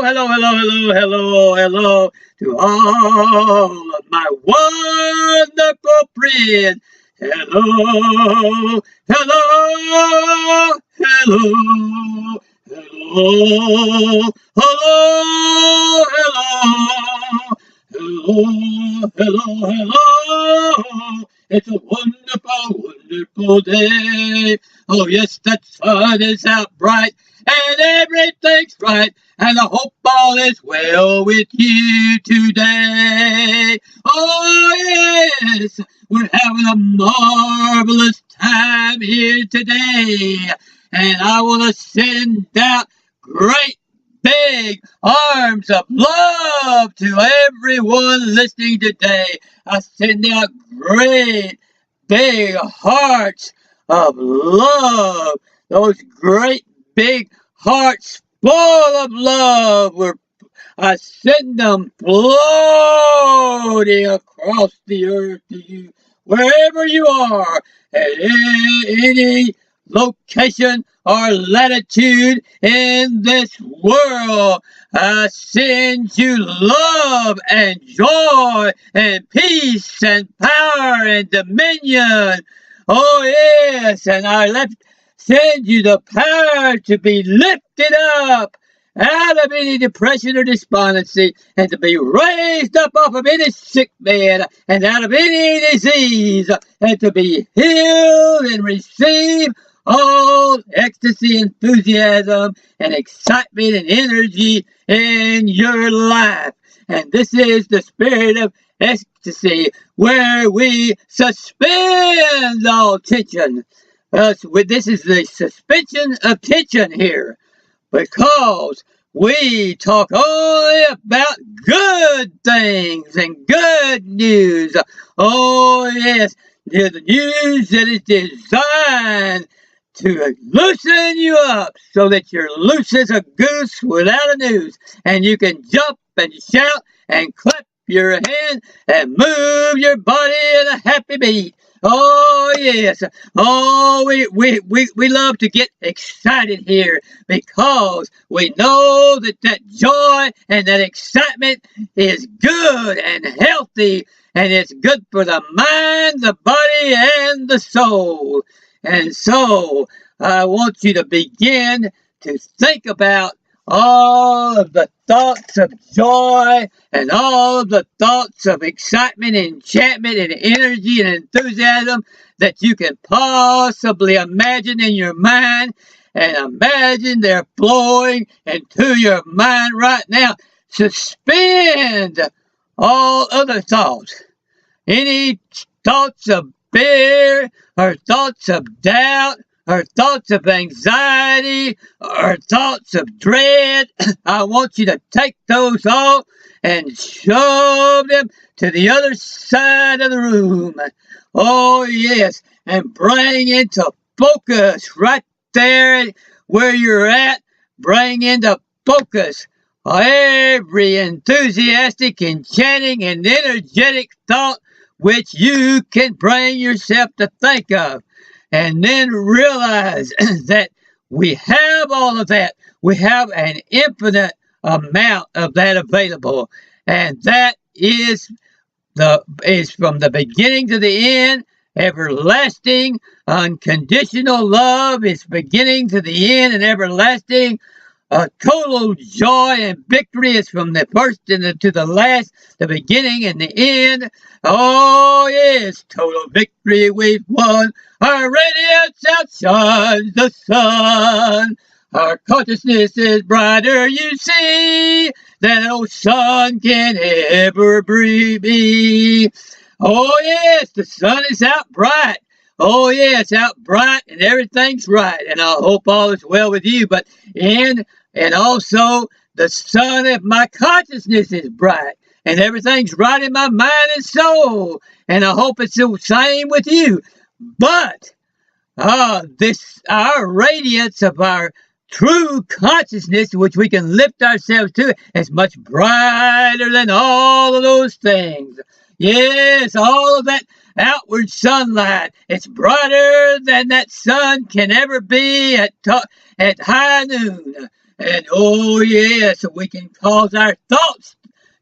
hello, hello, hello, hello, hello to all of my wonderful friends. Hello, hello, hello, hello, hello, hello, hello, hello. It's a wonderful, wonderful day. Oh, yes, the sun is out bright and everything's right. And I hope all is well with you today. Oh, yes, we're having a marvelous time here today. And I want to send out great big arms of love to everyone listening today. I send out great big hearts of love. Those great big hearts full of love. I send them floating across the earth to you, wherever you are, at any location or latitude in this world. I send you love and joy and peace and power and dominion. Oh yes, and send you the power to be lifted up out of any depression or despondency, and to be raised up off of any sick bed and out of any disease, and to be healed and receive all ecstasy, enthusiasm, and excitement and energy in your life. And this is the spirit of ecstasy, where we suspend all tension. This is the suspension of tension here, because we talk only about good things and good news. Oh yes, the news that is designed to loosen you up so that you're loose as a goose without a noose, and you can jump and shout and clap your hand and move your body in a happy beat. Oh yes. Oh, we love to get excited here, because we know that joy and that excitement is good and healthy, and it's good for the mind, the body, and the soul. And so I want you to begin to think about all of the thoughts of joy and all of the thoughts of excitement, enchantment, and energy and enthusiasm that you can possibly imagine in your mind. And imagine they're flowing into your mind right now. Suspend all other thoughts. Any thoughts of fear, or thoughts of doubt, or thoughts of anxiety, or thoughts of dread. I want you to take those off and shove them to the other side of the room. Oh yes, and bring into focus right there where you're at. Bring into focus every enthusiastic, enchanting, and energetic thought which you can bring yourself to think of. And then realize that we have all of that. We have an infinite amount of that available. And that is from the beginning to the end. Everlasting, unconditional love is beginning to the end and everlasting. Total joy and victory is from the first to the last, the beginning and the end. Oh yes, total victory we've won. Our radiance outshines the sun. Our consciousness is brighter, you see, than no sun can ever be. Oh yes, the sun is out bright. Oh yeah, it's out bright and everything's right. And I hope all is well with you. And also the sun of my consciousness is bright. And everything's right in my mind and soul. And I hope it's the same with you. But our radiance of our true consciousness, which we can lift ourselves to, is much brighter than all of those things. Yes, all of that outward sunlight. It's brighter than that sun can ever be at high noon. And oh yes, we can cause our thoughts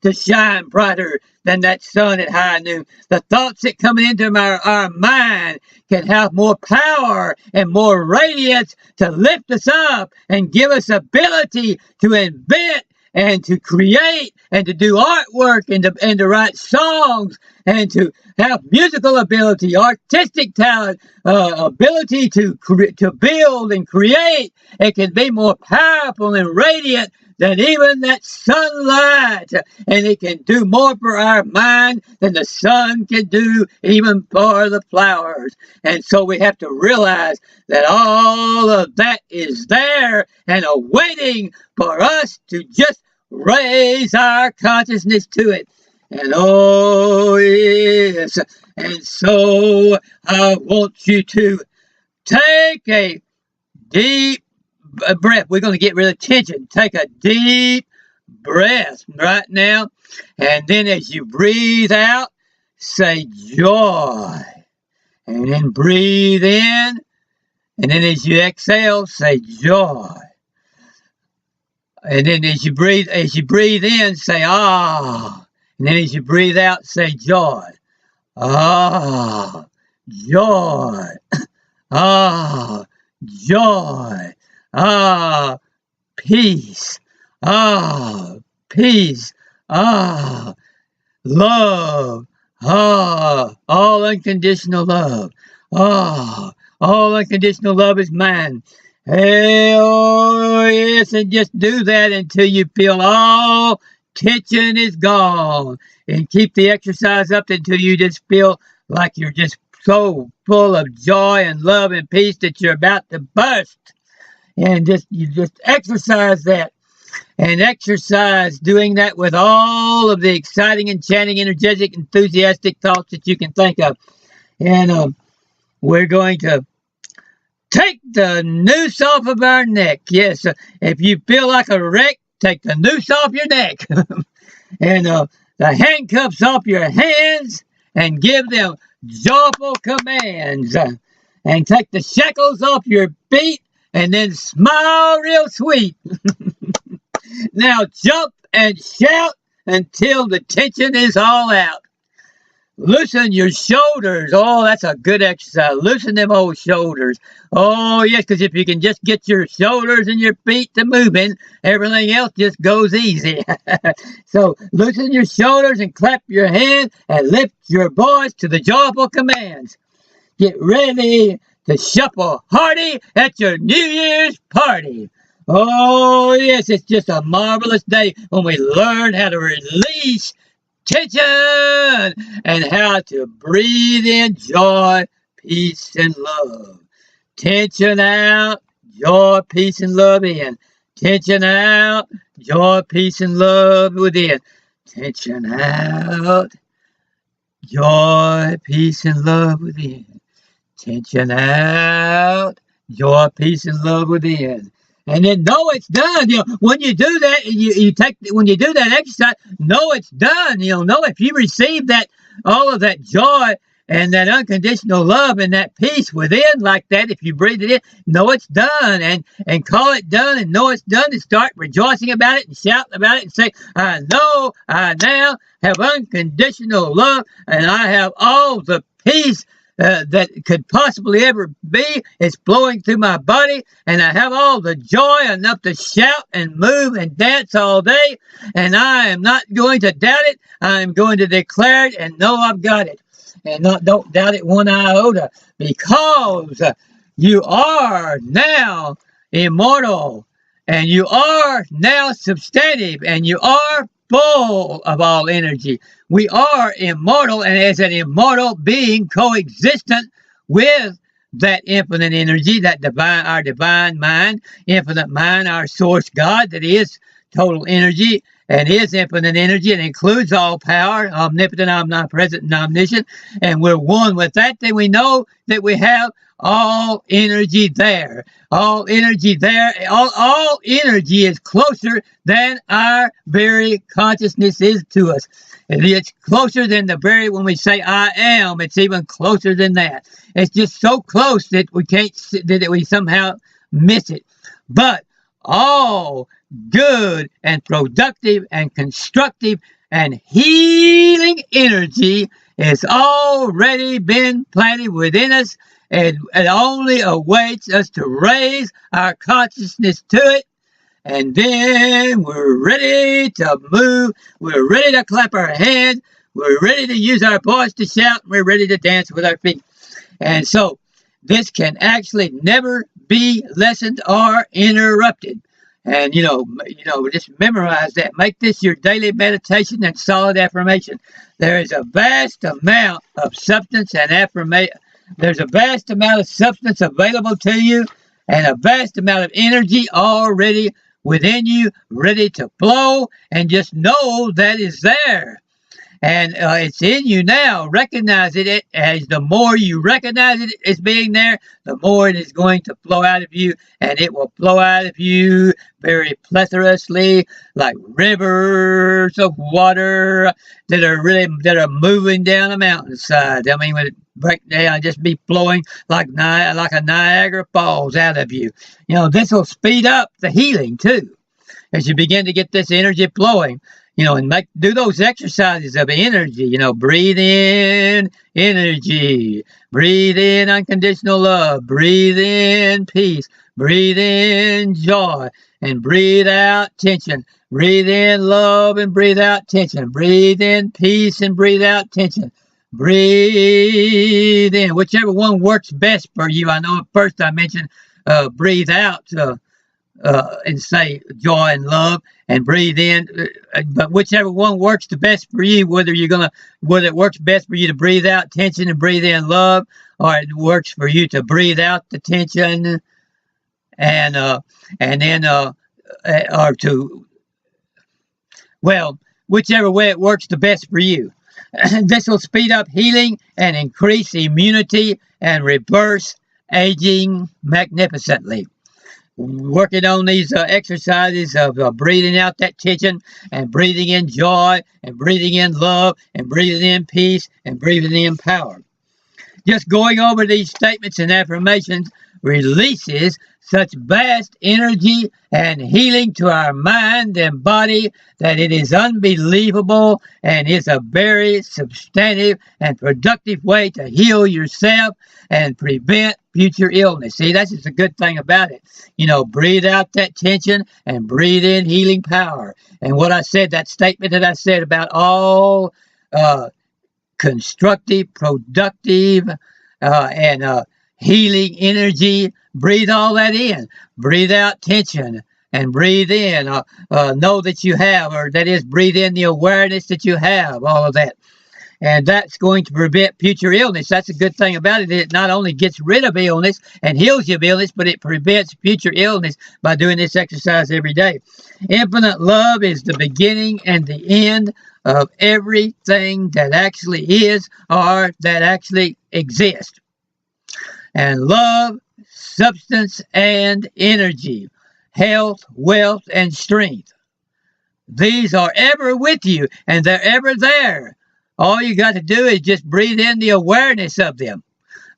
to shine brighter than that sun at high noon. The thoughts that come into our mind can have more power and more radiance to lift us up and give us ability to invent and to create and to do artwork and to write songs and to have musical ability, artistic talent, ability to build and create. It can be more powerful and radiant than even that sunlight, and it can do more for our mind than the sun can do even for the flowers. And so we have to realize that all of that is there and awaiting for us to just raise our consciousness to it. And oh yes, and so I want you to take a deep breath. We're going to get rid of tension. Take a deep breath right now. And then as you breathe out, say joy. And then breathe in. And then as you exhale, say joy. And then as you breathe in, say ah. And then as you breathe out, say joy. Ah, joy. Ah, joy. Ah, peace. Ah, peace. Ah, love. Ah, all unconditional love. Ah, all unconditional love is mine. Hey, oh yes, and just do that until you feel all tension is gone. And keep the exercise up until you just feel like you're just so full of joy and love and peace that you're about to burst. And you just exercise that. And exercise doing that with all of the exciting, enchanting, energetic, enthusiastic thoughts that you can think of. And we're going to take the noose off of our neck. Yes, if you feel like a wreck, take the noose off your neck. And the handcuffs off your hands and give them joyful commands. And take the shackles off your feet and then smile real sweet. Now jump and shout until the tension is all out. Loosen your shoulders. Oh, that's a good exercise. Loosen them old shoulders. Oh, yes, because if you can just get your shoulders and your feet to moving, everything else just goes easy. So loosen your shoulders and clap your hands and lift your voice to the joyful commands. Get ready to shuffle hearty at your New Year's party. Oh, yes, it's just a marvelous day when we learn how to release tension and how to breathe in joy, peace, and love. Tension out, joy, peace, and love in. Tension out, joy, peace, and love within. Tension out, joy, peace, and love within. Tension out, joy, peace, and love within. And then know it's done. When you do that, when you do that exercise, know it's done. Know if you receive that, all of that joy and that unconditional love and that peace within like that, if you breathe it in, know it's done and call it done and know it's done and start rejoicing about it and shouting about it and say, I know I now have unconditional love and I have all the peace that could possibly ever be. It's flowing through my body and I have all the joy enough to shout and move and dance all day, and I am not going to doubt it. I am going to declare it and know I've got it, and don't doubt it one iota, because you are now immortal and you are now substantive and you are full of all energy. We are immortal, and as an immortal being coexistent with that infinite energy, that divine, our divine mind, infinite mind, our source God that is total energy and is infinite energy and includes all power, omnipotent, omnipresent, and omniscient, and we're one with that, then we know that we have all energy there. All energy there. All energy is closer than our very consciousness is to us. It's closer than when we say I am, it's even closer than that. It's just so close that we can't, that we somehow miss it. But all good and productive and constructive and healing energy has already been planted within us, and it only awaits us to raise our consciousness to it. And then we're ready to move. We're ready to clap our hands. We're ready to use our voice to shout. We're ready to dance with our feet. And so this can actually never be lessened or interrupted. And just memorize that. Make this your daily meditation and solid affirmation. There is a vast amount of substance and affirmation. There's a vast amount of substance available to you, and a vast amount of energy already within you, ready to flow. And just know that is there. And it's in you now. Recognize it. As the more you recognize it as being there, the more it is going to flow out of you. And it will flow out of you very plethorously, like rivers of water that are moving down a mountainside. I mean, when it break down, just be flowing like a Niagara Falls out of you. This will speed up the healing too, as you begin to get this energy flowing. And do those exercises of energy. Breathe in energy, breathe in unconditional love, breathe in peace, breathe in joy, and breathe out tension. Breathe in love and breathe out tension. Breathe in peace and breathe out tension. Breathe in, whichever one works best for you. I know at first I mentioned breathe out and say joy and love, and breathe in, but whichever one works the best for you, whether it works best for you to breathe out tension and breathe in love, or it works for you to breathe out the tension whichever way it works the best for you. This will speed up healing and increase immunity and reverse aging magnificently. Working on these exercises of breathing out that tension and breathing in joy and breathing in love and breathing in peace and breathing in power. Just going over these statements and affirmations releases such vast energy and healing to our mind and body that it is unbelievable, and is a very substantive and productive way to heal yourself and prevent future illness. See, that's just a good thing about it. Breathe out that tension and breathe in healing power. And what I said, that statement that I said about all constructive, productive, and healing energy, breathe all that in. Breathe out tension and breathe in. Know that you have, or that is, breathe in the awareness that you have, all of that. And that's going to prevent future illness. That's a good thing about it. It not only gets rid of illness and heals you of illness, but it prevents future illness by doing this exercise every day. Infinite love is the beginning and the end of everything that actually is or that actually exists. And love, substance, and energy, health, wealth, and strength. These are ever with you, and they're ever there. All you got to do is just breathe in the awareness of them.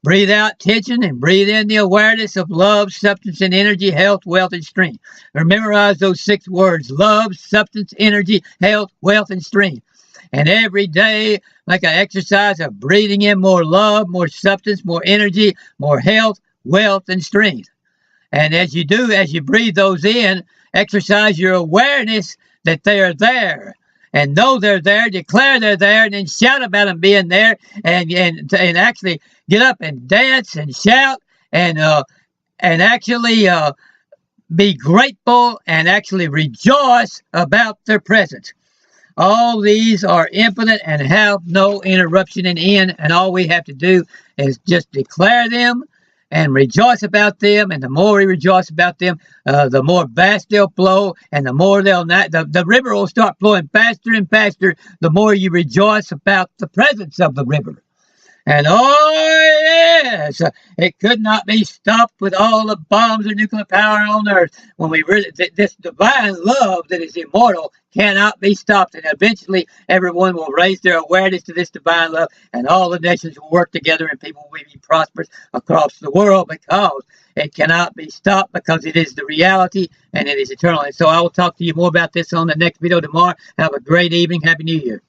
Breathe out tension and breathe in the awareness of love, substance, and energy, health, wealth, and strength. Memorize those 6 words: love, substance, energy, health, wealth, and strength. And every day, make an exercise of breathing in more love, more substance, more energy, more health, wealth, and strength. And as you breathe those in, exercise your awareness that they are there. And know they're there, declare they're there, and then shout about them being there, and actually get up and dance and shout, and actually be grateful and actually rejoice about their presence. All these are infinite and have no interruption in end, and all we have to do is just declare them and rejoice about them. And the more we rejoice about them, the more vast they'll flow, and the more the river will start flowing faster and faster the more you rejoice about the presence of the river. And oh yes, it could not be stopped with all the bombs of nuclear power on Earth. When we really, this divine love that is immortal cannot be stopped, and eventually everyone will raise their awareness to this divine love, and all the nations will work together, and people will be prosperous across the world because it cannot be stopped, because it is the reality and it is eternal. And so I will talk to you more about this on the next video tomorrow. Have a great evening. Happy New Year.